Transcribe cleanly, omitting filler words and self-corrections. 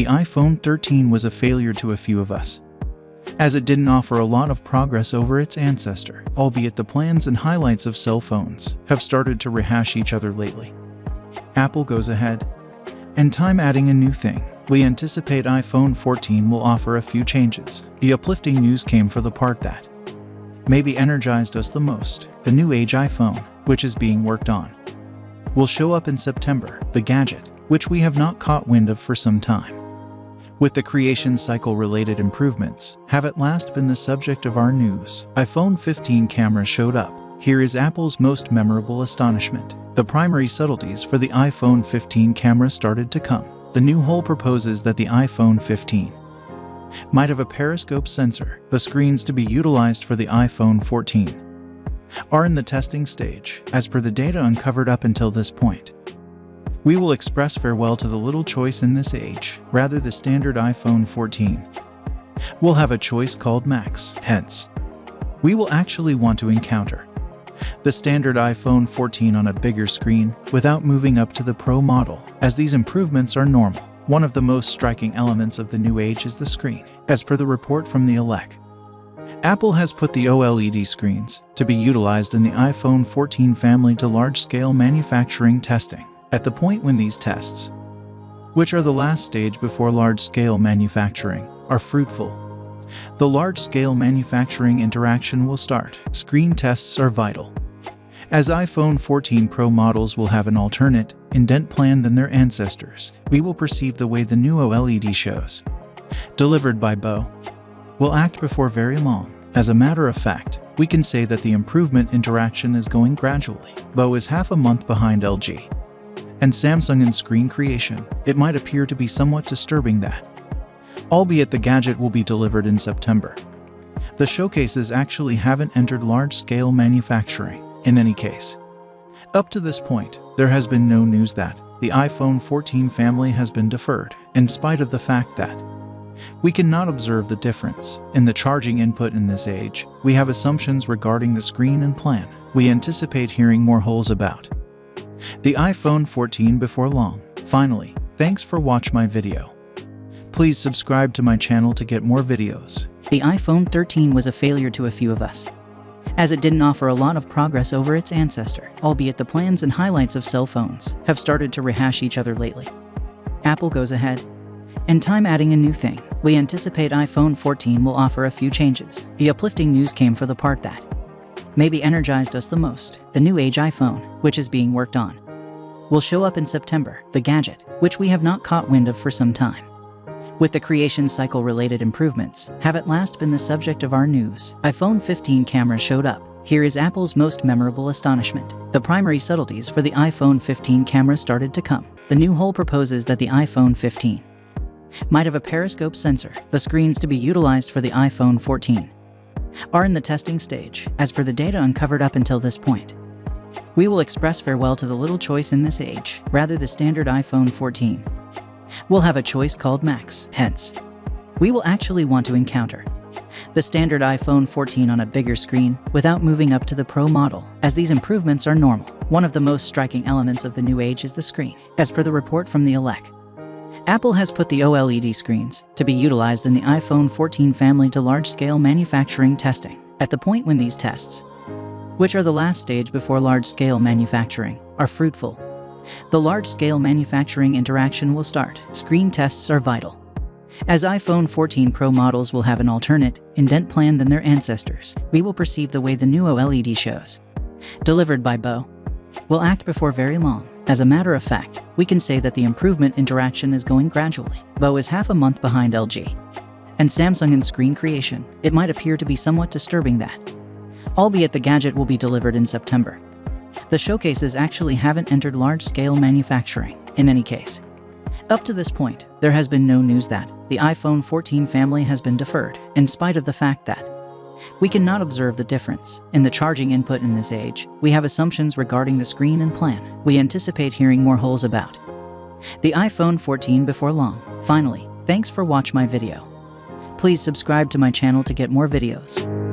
the iPhone 13 was a failure to a few of us, as it didn't offer a lot of progress over its ancestor, albeit the plans and highlights of cell phones have started to rehash each other lately. Apple goes ahead and time adding a new thing. We anticipate iPhone 14 will offer a few changes. The uplifting news came for the part that maybe energized us the most. The new age iPhone, which is being worked on, will show up in September. The gadget, which we have not caught wind of for some time, with the creation cycle related improvements, have at last been the subject of our news. iPhone 15 camera showed up. Here is Apple's most memorable astonishment. The primary subtleties for the iPhone 15 camera started to come. The new hole proposes that the iPhone 15 might have a periscope sensor. The screens to be utilized for the iPhone 14 are in the testing stage, as per the data uncovered up until this point. We will express farewell to the little choice in this age. Rather, the standard iPhone 14 will have a choice called Max. Hence, we will actually want to encounter the standard iPhone 14 on a bigger screen without moving up to the Pro model, as these improvements are normal. One of the most striking elements of the new age is the screen. As per the report from the Elec, Apple has put the OLED screens to be utilized in the iPhone 14 family to large-scale manufacturing testing. At the point when these tests, which are the last stage before large-scale manufacturing, are fruitful, the large-scale manufacturing interaction will start. Screen tests are vital, as iPhone 14 Pro models will have an alternate indent plan than their ancestors. We will perceive the way the new OLED shows, delivered by Bo, will act before very long. As a matter of fact, we can say that the improvement interaction is going gradually. Bo is half a month behind LG and Samsung in screen creation. It might appear to be somewhat disturbing that, albeit the gadget will be delivered in September, the showcases actually haven't entered large-scale manufacturing. In any case, up to this point, there has been no news that the iPhone 14 family has been deferred, in spite of the fact that we cannot observe the difference in the charging input in this age. We have assumptions regarding the screen and plan. We anticipate hearing more holes about the iPhone 14 before long. Finally, thanks for watching my video. Please subscribe to my channel to get more videos. The iPhone 13 was a failure to a few of us, as it didn't offer a lot of progress over its ancestor, albeit the plans and highlights of cell phones have started to rehash each other lately. Apple goes ahead and time adding a new thing. We anticipate iPhone 14 will offer a few changes. The uplifting news came for the part that maybe energized us the most. The new age iPhone, which is being worked on, will show up in September. The gadget, which we have not caught wind of for some time, with the creation cycle related improvements, have at last been the subject of our news. iPhone 15 camera showed up. Here is Apple's most memorable astonishment. The primary subtleties for the iPhone 15 camera started to come. The new hole proposes that the iPhone 15 might have a periscope sensor. The screens to be utilized for the iPhone 14 are in the testing stage, as per the data uncovered up until this point. We will express farewell to the little choice in this age. Rather, the standard iPhone 14 will have a choice called Max. Hence, we will actually want to encounter the standard iPhone 14 on a bigger screen without moving up to the Pro model, as these improvements are normal. One of the most striking elements of the new age is the screen. As per the report from the Elec, Apple has put the OLED screens to be utilized in the iPhone 14 family to large-scale manufacturing testing. At the point when these tests, which are the last stage before large-scale manufacturing, are fruitful, the large-scale manufacturing interaction will start. Screen tests are vital, as iPhone 14 Pro models will have an alternate indent plan than their ancestors. We will perceive the way the new OLED shows, delivered by Bo, will act before very long. As a matter of fact, we can say that the improvement interaction is going gradually. Bo is half a month behind LG and Samsung in screen creation. It might appear to be somewhat disturbing that, albeit the gadget will be delivered in September, the showcases actually haven't entered large-scale manufacturing. In any case, up to this point, there has been no news that the iPhone 14 family has been deferred, in spite of the fact that we cannot observe the difference in the charging input in this age. We have assumptions regarding the screen and plan. We anticipate hearing more holes about the iPhone 14 before long. Finally, thanks for watching my video. Please subscribe to my channel to get more videos.